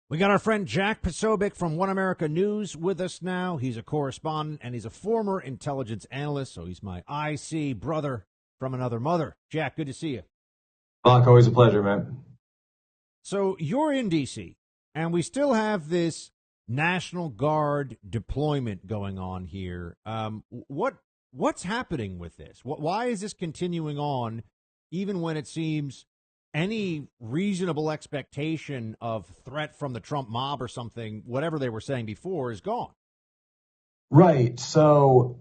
We got our friend Jack Posobiec from One America News with us now. He's a correspondent and he's a former intelligence analyst, so he's my IC brother from another mother. Jack, good to see you. Buck, always a pleasure, man. So you're in D.C., and we still have this National Guard deployment going on here. What's happening with this? Why is this continuing on, even when it seems any reasonable expectation of threat from the Trump mob or something, whatever they were saying before, is gone? Right. So,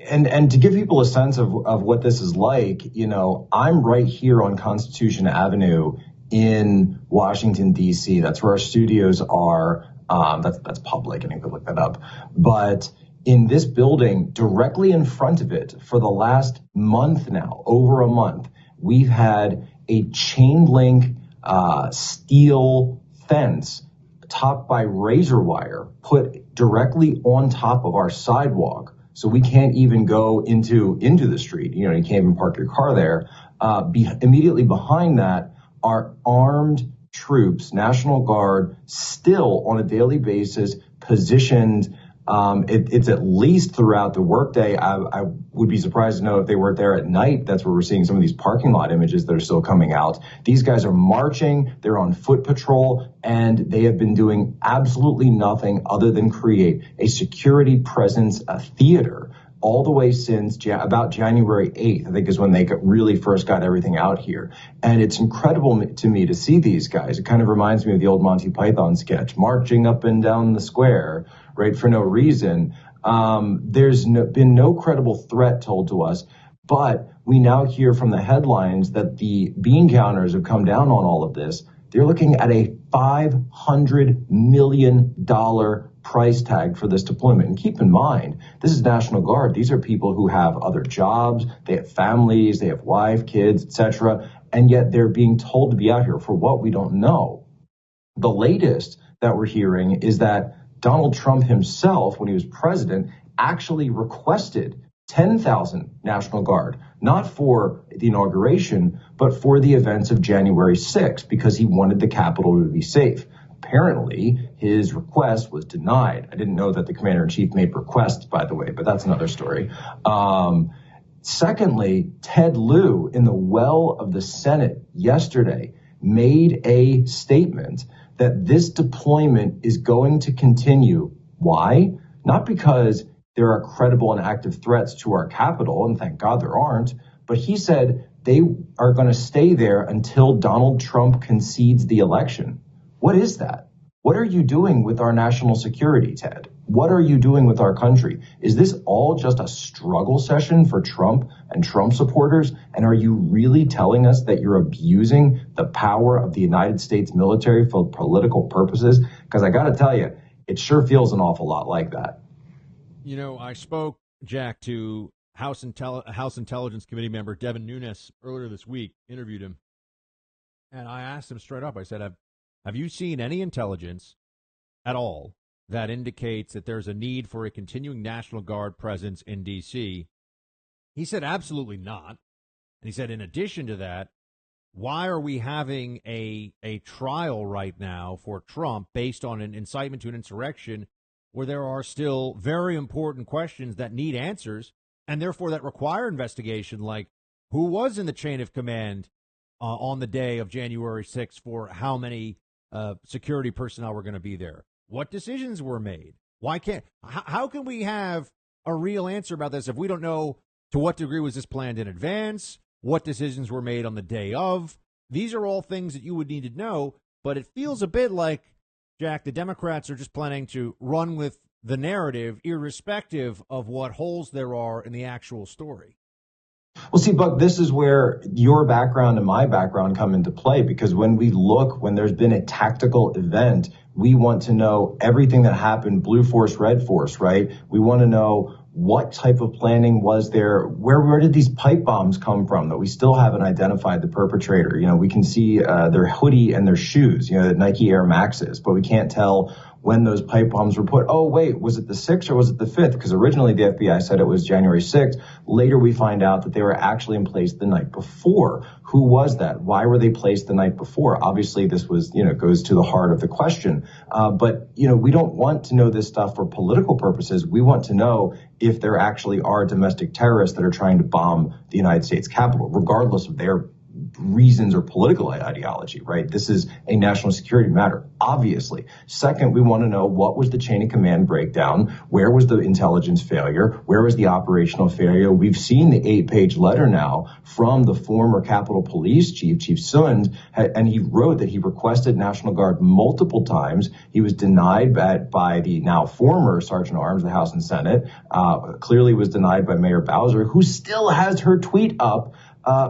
and to give people a sense of what this is like, I'm right here on Constitution Avenue in Washington, D.C. That's where our studios are. That's public, and you can look that up. But in this building, directly in front of it, for the last month now, over a month, we've had a chain link steel fence topped by razor wire put directly on top of our sidewalk. So we can't even go into the street. You can't even park your car there. Immediately behind that are armed troops, National Guard, still on a daily basis positioned. It's at least throughout the workday. I would be surprised to know if they weren't there at night. That's where we're seeing some of these parking lot images that are still coming out. These guys are marching. They're on foot patrol, and they have been doing absolutely nothing other than create a security presence, a theater, all the way since about January 8th, I think is when they really first got everything out here. And it's incredible to me to see these guys. It kind of reminds me of the old Monty Python sketch, marching up and down the square, right, for no reason. There's been no credible threat told to us, but we now hear from the headlines that the bean counters have come down on all of this. They're looking at a $500 million price tag for this deployment. And keep in mind, this is National Guard. These are people who have other jobs, they have families, they have wife, kids, etc. And yet they're being told to be out here for what we don't know. The latest that we're hearing is that Donald Trump himself, when he was president, actually requested 10,000 National Guard, not for the inauguration, but for the events of January 6th, because he wanted the Capitol to be safe. Apparently, his request was denied. I didn't know that the commander-in-chief made requests, by the way, but that's another story. Secondly, Ted Lieu, in the well of the Senate yesterday, made a statement that this deployment is going to continue. Why? Not because there are credible and active threats to our Capitol, and thank God there aren't, but he said they are going to stay there until Donald Trump concedes the election. What is that? What are you doing with our national security, Ted? What are you doing with our country? Is this all just a struggle session for Trump and Trump supporters? And are you really telling us that you're abusing the power of the United States military for political purposes? Because I got to tell you, it sure feels an awful lot like that. I spoke, Jack, to House Intelligence Committee member Devin Nunes earlier this week, interviewed him, and I asked him straight up, I said, have you seen any intelligence at all that indicates that there's a need for a continuing National Guard presence in D.C.? He said, absolutely not. And he said, in addition to that, why are we having a trial right now for Trump based on an incitement to an insurrection where there are still very important questions that need answers and therefore that require investigation, like who was in the chain of command on the day of January 6th for how many security personnel were going to be there? What decisions were made? How can we have a real answer about this if we don't know to what degree was this planned in advance? What decisions were made on the day of? These are all things that you would need to know, but it feels a bit like, Jack, the Democrats are just planning to run with the narrative irrespective of what holes there are in the actual story. Well, see, Buck, this is where your background and my background come into play, because when there's been a tactical event, we want to know everything that happened, blue force, red force, right? We want to know what type of planning was there? Where did these pipe bombs come from that we still haven't identified the perpetrator? We can see their hoodie and their shoes, the Nike Air Maxes, but we can't tell when those pipe bombs were put. Oh, wait, was it the 6th or was it the 5th? Because originally the FBI said it was January 6th. Later we find out that they were actually in place the night before. Who was that? Why were they placed the night before? Obviously, this was, goes to the heart of the question. But we don't want to know this stuff for political purposes. We want to know if there actually are domestic terrorists that are trying to bomb the United States Capitol, regardless of their reasons or political ideology, right? This is a national security matter, obviously. Second, we want to know what was the chain of command breakdown? Where was the intelligence failure? Where was the operational failure? We've seen the 8-page letter now from the former Capitol Police Chief, Chief Sund, and he wrote that he requested National Guard multiple times. He was denied by the now former Sergeant Arms, the House and Senate, clearly was denied by Mayor Bowser, who still has her tweet up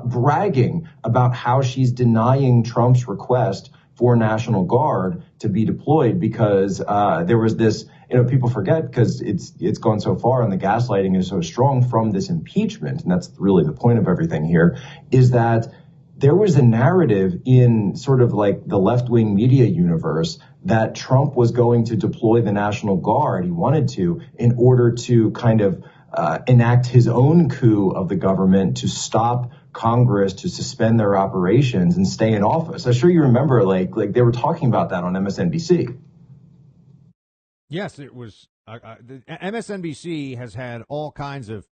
bragging about how she's denying Trump's request for National Guard to be deployed because there was this, people forget because it's gone so far and the gaslighting is so strong from this impeachment. And that's really the point of everything here, is that there was a narrative in sort of like the left-wing media universe that Trump was going to deploy the National Guard. He wanted to, in order to kind of enact his own coup of the government to stop Congress, to suspend their operations and stay in office. I'm sure you remember, like they were talking about that on MSNBC. Yes, it was. The MSNBC has had all kinds of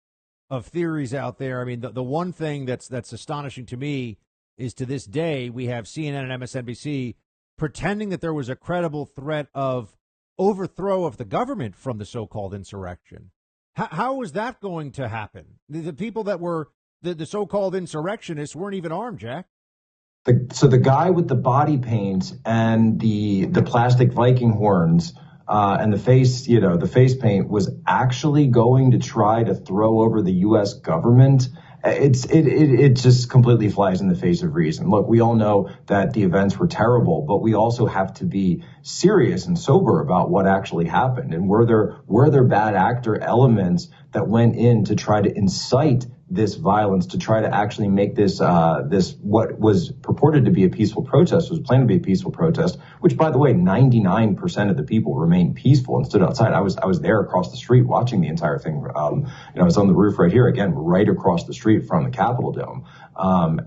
theories out there. I mean, the one thing that's astonishing to me is to this day we have CNN and MSNBC pretending that there was a credible threat of overthrow of the government from the so-called insurrection. How was that going to happen? The people that were the so-called insurrectionists weren't even armed, Jack. So the guy with the body paint and the plastic Viking horns and the face paint was actually going to try to throw over the U.S. government. It just completely flies in the face of reason. Look, we all know that the events were terrible, but we also have to be serious and sober about what actually happened. And were there bad actor elements that went in to try to incite this violence, to try to actually make this what was purported to be a peaceful protest, was planned to be a peaceful protest, which, by the way, 99% of the people remained peaceful and stood outside. I was there across the street watching the entire thing. I was on the roof right here, again, right across the street from the Capitol Dome.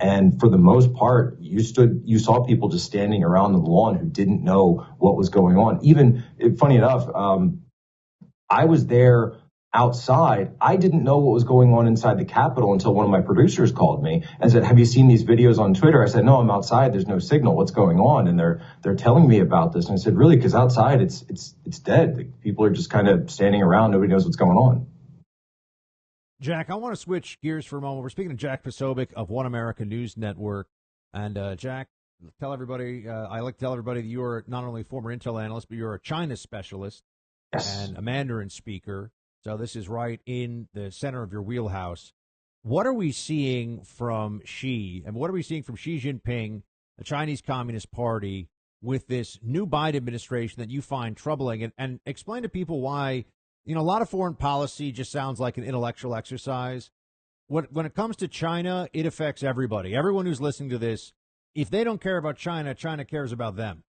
And for the most part, you saw people just standing around the lawn who didn't know what was going on. Even, funny enough, I was there outside. I didn't know what was going on inside the Capitol until one of my producers called me and said, "Have you seen these videos on Twitter?" I said, "No, I'm outside. There's no signal. What's going on?" And they're telling me about this. And I said, "Really? Because outside it's dead. Like, people are just kind of standing around. Nobody knows what's going on." Jack, I want to switch gears for a moment. We're speaking to Jack Posobiec of One America News Network. And Jack, tell everybody, I like to tell everybody that you're not only a former intel analyst, but you're a China specialist. Yes. And a Mandarin speaker. So this is right in the center of your wheelhouse. What are we seeing from Xi, and what are we seeing from Xi Jinping, the Chinese Communist Party, with this new Biden administration that you find troubling? And explain to people why, a lot of foreign policy just sounds like an intellectual exercise. When it comes to China, it affects everybody. Everyone who's listening to this, if they don't care about China, China cares about them.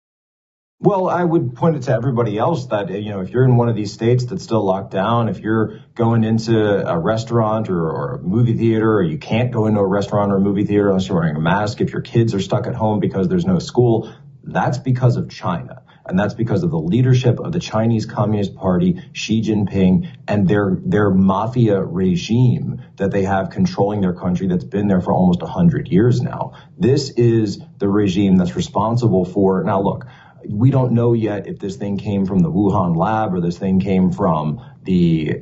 Well, I would point it to everybody else that, if you're in one of these states that's still locked down, if you're going into a restaurant or a movie theater, or you can't go into a restaurant or a movie theater unless you're wearing a mask, if your kids are stuck at home because there's no school, that's because of China. And that's because of the leadership of the Chinese Communist Party, Xi Jinping, and their mafia regime that they have controlling their country that's been there for almost 100 years now. This is the regime that's responsible for, now look, we don't know yet if this thing came from the Wuhan lab or this thing came from the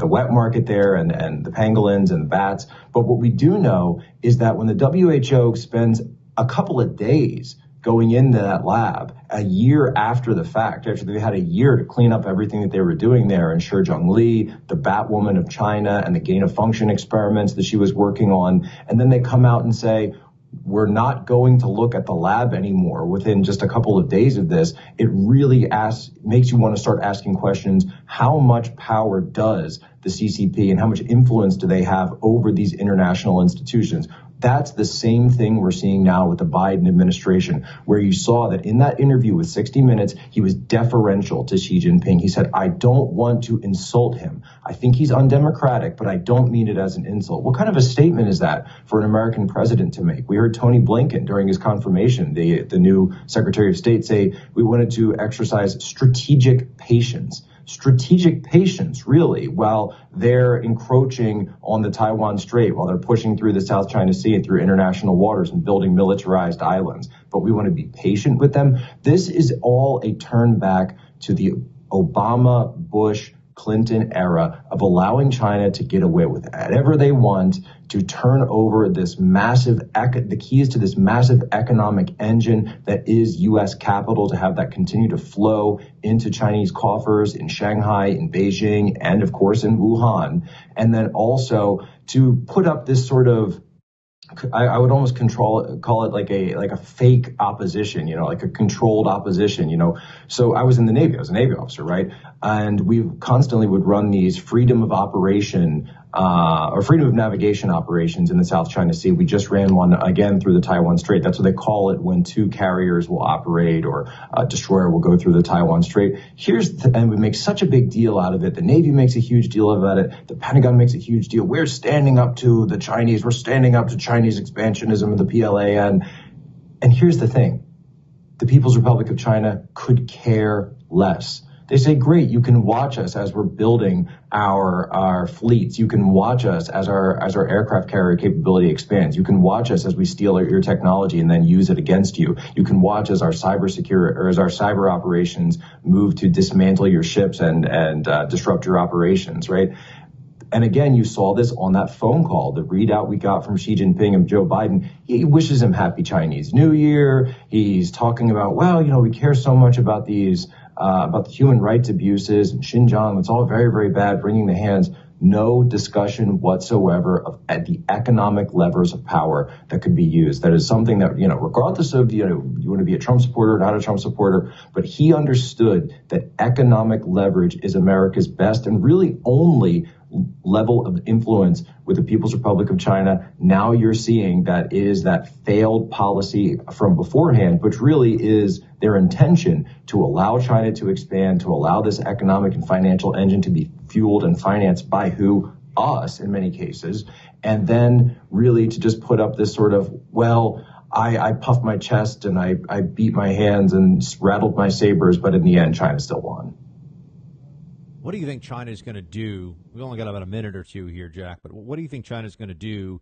wet market there and the pangolins and the bats. But what we do know is that when the WHO spends a couple of days going into that lab a year after the fact, after they had a year to clean up everything that they were doing there, and Shizhong Li, the Batwoman of China, and the gain of function experiments that she was working on, and then they come out and say, we're not going to look at the lab anymore within just a couple of days of this, it really makes you want to start asking questions. How much power does the CCP and how much influence do they have over these international institutions? That's the same thing we're seeing now with the Biden administration, where you saw that in that interview with 60 Minutes, he was deferential to Xi Jinping. He said, I don't want to insult him. I think he's undemocratic, but I don't mean it as an insult. What kind of a statement is that for an American president to make? We heard Tony Blinken during his confirmation, the new Secretary of State, say we wanted to exercise strategic patience. Strategic patience, really, while they're encroaching on the Taiwan Strait, while they're pushing through the South China Sea and through international waters and building militarized islands. But we want to be patient with them. This is all a turn back to the Obama, Bush, Clinton era of allowing China to get away with whatever they want, to turn over this massive, the keys to this massive economic engine that is U.S. capital, to have that continue to flow into Chinese coffers in Shanghai, in Beijing, and of course in Wuhan. And then also to put up this sort of, I would almost call it like a fake opposition, like a controlled opposition, So I was in the Navy. I was a Navy officer, right? And we constantly would run these freedom of operation or freedom of navigation operations in the South China Sea. We just ran one again through the Taiwan Strait. That's what they call it when two carriers will operate or a destroyer will go through the Taiwan Strait. And we make such a big deal out of it. The Navy makes a huge deal about it. The Pentagon makes a huge deal. We're standing up to the Chinese. We're standing up to Chinese expansionism of the PLA. And here's the thing. The People's Republic of China could care less. They say, great, you can watch us as we're building our fleets. You can watch us as our aircraft carrier capability expands. You can watch us as we steal your technology and then use it against you. You can watch as our cyber operations move to dismantle your ships and disrupt your operations, right? And again, you saw this on that phone call, the readout we got from Xi Jinping and Joe Biden. He wishes him happy Chinese New Year. He's talking about, we care so much about about the human rights abuses in Xinjiang. It's all very, very bad, wringing the hands. No discussion whatsoever of the economic levers of power that could be used. That is something that, regardless of, you want to be a Trump supporter or not a Trump supporter, but he understood that economic leverage is America's best and really only level of influence with the People's Republic of China. Now you're seeing that is that failed policy from beforehand, which really is their intention to allow China to expand, to allow this economic and financial engine to be fueled and financed by who? Us, in many cases. And then really to just put up this sort of, I puffed my chest and I beat my hands and rattled my sabers, but in the end, China still won. What do you think China is going to do? We've only got about a minute or two here, Jack, but what do you think China is going to do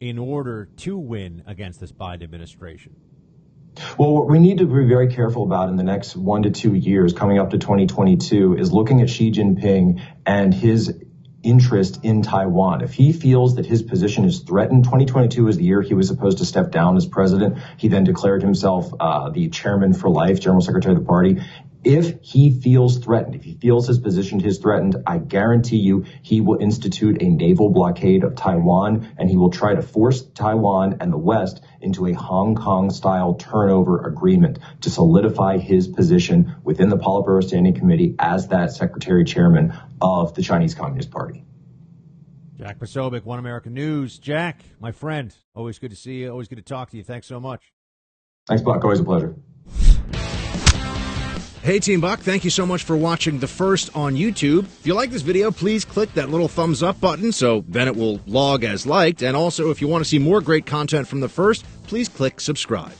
in order to win against this Biden administration? Well, what we need to be very careful about in the next 1 to 2 years coming up to 2022 is looking at Xi Jinping and his interest in Taiwan. If he feels that his position is threatened, 2022 is the year he was supposed to step down as president. He then declared himself the chairman for life, general secretary of the party. If he feels threatened, if he feels his position is threatened, I guarantee you he will institute a naval blockade of Taiwan, and he will try to force Taiwan and the West into a Hong Kong-style turnover agreement to solidify his position within the Politburo Standing Committee as that secretary chairman of the Chinese Communist Party. Jack Posobiec, One America News. Jack, my friend, always good to see you, always good to talk to you. Thanks so much. Thanks, Buck. Always a pleasure. Hey, Team Buck, thank you so much for watching The First on YouTube. If you like this video, please click that little thumbs up button so then it will log as liked. And also, if you want to see more great content from The First, please click subscribe.